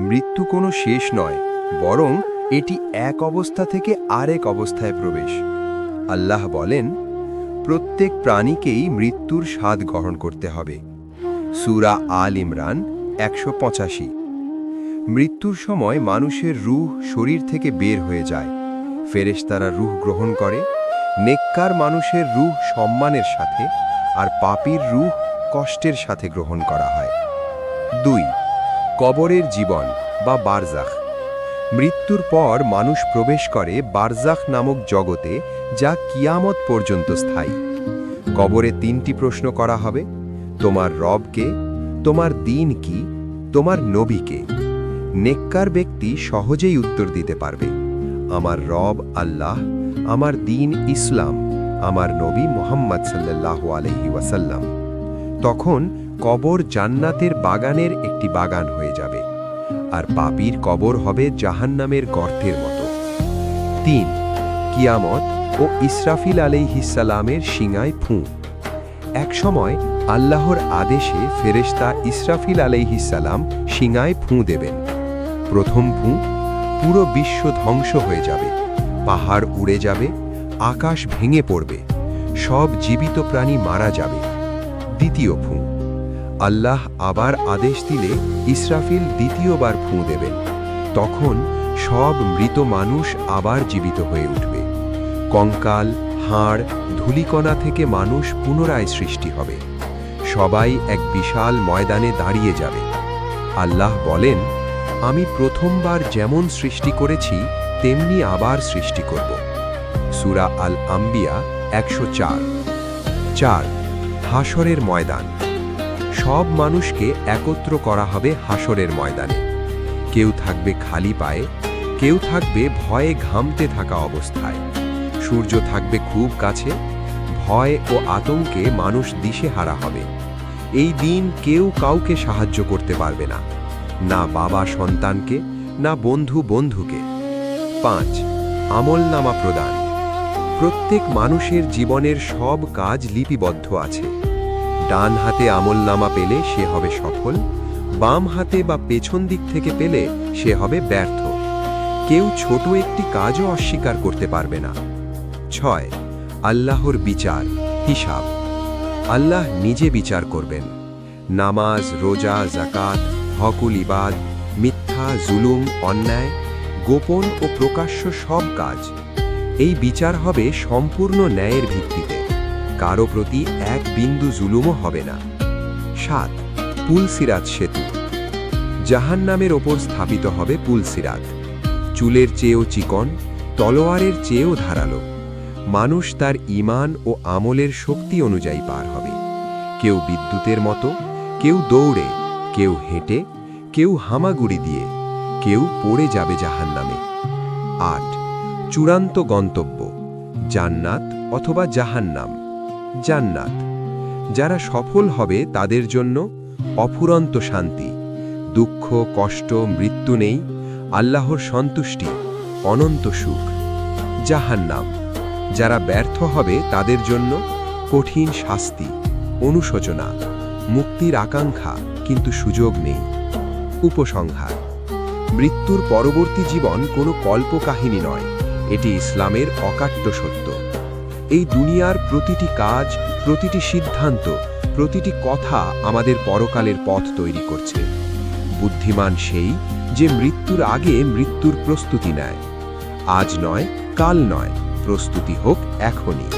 মৃত্যু কোনো শেষ নয়, বরং এটি এক অবস্থা থেকে আরেক অবস্থায় প্রবেশ। আল্লাহ বলেন, প্রত্যেক প্রাণীকেই মৃত্যুর স্বাদ গ্রহণ করতে হবে। সূরা আল ইমরান 185। মৃত্যুর সময় মানুষের রূহ শরীর থেকে বের হয়ে যায়। ফেরেশতারা রূহ গ্রহণ করে। নেককার মানুষের রূহ সম্মানের সাথে, আর পাপীর রূহ কষ্টের সাথে গ্রহণ করা হয়। 2. কবরের জীবন বা বারজাখ। মৃত্যুর পর মানুষ প্রবেশ করে বারজাখ নামক জগতে, যা কিয়ামত পর্যন্ত স্থায়ী। কবরে 3টি প্রশ্ন করা হবে: তোমার রব কে, তোমার দ্বীন কি, তোমার নবী কে? নেককার ব্যক্তি সহজেই উত্তর দিতে পারবে, আমার রব আল্লাহ, আমার দ্বীন ইসলাম, আমার নবী মুহাম্মদ সাল্লাল্লাহু আলাইহি ওয়াসাল্লাম। তখন কবর জান্নাতের বাগানের একটি বাগান হয়ে যাবে, আর পাপীর কবর হবে জাহান্নামের গর্তের মতো। 3. কিয়ামত ও ইসরাফিল আলাইহিস সালামের শিঙায় ফুঁ। এক সময় আল্লাহর আদেশে ফেরেশতা ইসরাফিল আলাইহিস সালাম শিঙায় ফুঁ দেবেন। প্রথম ফুঁ, পুরো বিশ্ব ধ্বংস হয়ে যাবে, পাহাড় উড়ে যাবে, আকাশ ভেঙে পড়বে, সব জীবিত প্রাণী মারা যাবে। দ্বিতীয় ফুঁ, আল্লাহ আবার আদেশ দিলে ইসরাফিল দ্বিতীয়বার ফুঁ দেবেন। তখন সব মৃত মানুষ আবার জীবিত হয়ে উঠবে। কঙ্কাল, হাড়, ধূলিকণা থেকে মানুষ পুনরায় সৃষ্টি হবে। সবাই এক বিশাল ময়দানে দাঁড়িয়ে যাবে। আল্লাহ বলেন, আমি প্রথমবার যেমন সৃষ্টি করেছি তেমনি আবার সৃষ্টি করব। সূরা আল আম্বিয়া 104। 4. হাশরের ময়দান। সব মানুষকে একত্র করা হবে হাশরের ময়দানে। কেউ থাকবে খালি পায়ে, কেউ থাকবে ভয়ে ঘামতে থাকা অবস্থায়। সূর্য থাকবে খুব কাছে। ভয় ও আতঙ্কে মানুষ দিশেহারা হবে। এই দিন কেউ কাউকে সাহায্য করতে পারবে না, না বাবা সন্তানকে, না বন্ধু বন্ধুকে। 5. আমলনামা প্রদান। প্রত্যেক মানুষের জীবনের সব কাজ লিপিবদ্ধ আছে। ডান হাতে আমলনামা পেলে সে হবে সফল, বাম হাতে বা পেছন দিক থেকে পেলে সে হবে ব্যর্থ। কেউ ছোট একটি কাজও অস্বীকার করতে পারবে না। 6. আল্লাহর বিচার, হিসাব। আল্লাহ নিজে বিচার করবেন। নামাজ, রোজা, যাকাত, হকুল ইবাদ, মিথ্যা, জুলুম, অন্যায়, গোপন ও প্রকাশ্য সব কাজ। এই বিচার হবে সম্পূর্ণ ন্যায়ের ভিত্তিতে। কারো প্রতি এক বিন্দু জুলুমও হবে না। 7. পুলসিরাত সেতু। জাহান্নামের ওপর স্থাপিত হবে পুলসিরাত। চুলের চেয়েও চিকন, তলোয়ারের চেয়েও ধারালো। মানুষ তার ঈমান ও আমলের শক্তি অনুযায়ী পার হবে। কেউ বিদ্যুতের মতো, কেউ দৌড়ে, কেউ হেঁটে, কেউ হামাগুড়ি দিয়ে, কেউ পড়ে যাবে জাহান্নামে। 8. চূড়ান্ত গন্তব্য, জান্নাত অথবা জাহান্নাম। জান্নাত, যারা সফল হবে তাদের জন্য অফুরন্ত শান্তি, দুঃখ, কষ্ট, মৃত্যু নেই, আল্লাহর সন্তুষ্টি, অনন্ত সুখ। জাহান্নাম, যারা ব্যর্থ হবে তাদের জন্য কঠিন শাস্তি, অনুশোচনা, মুক্তির আকাঙ্ক্ষা, কিন্তু সুযোগ নেই। উপসংহার: মৃত্যুর পরবর্তী জীবন কোনো কল্পকাহিনী নয়, এটি ইসলামের অকাট্য সত্য। এই দুনিয়ার প্রতিটি কাজ, প্রতিটি সিদ্ধান্ত, প্রতিটি কথা আমাদের পরকালের পথ তৈরি করছে। বুদ্ধিমান সেই যে মৃত্যুর আগে মৃত্যুর প্রস্তুতি নেয়। আজ নয়, কাল নয়, প্রস্তুতি হোক এখনই।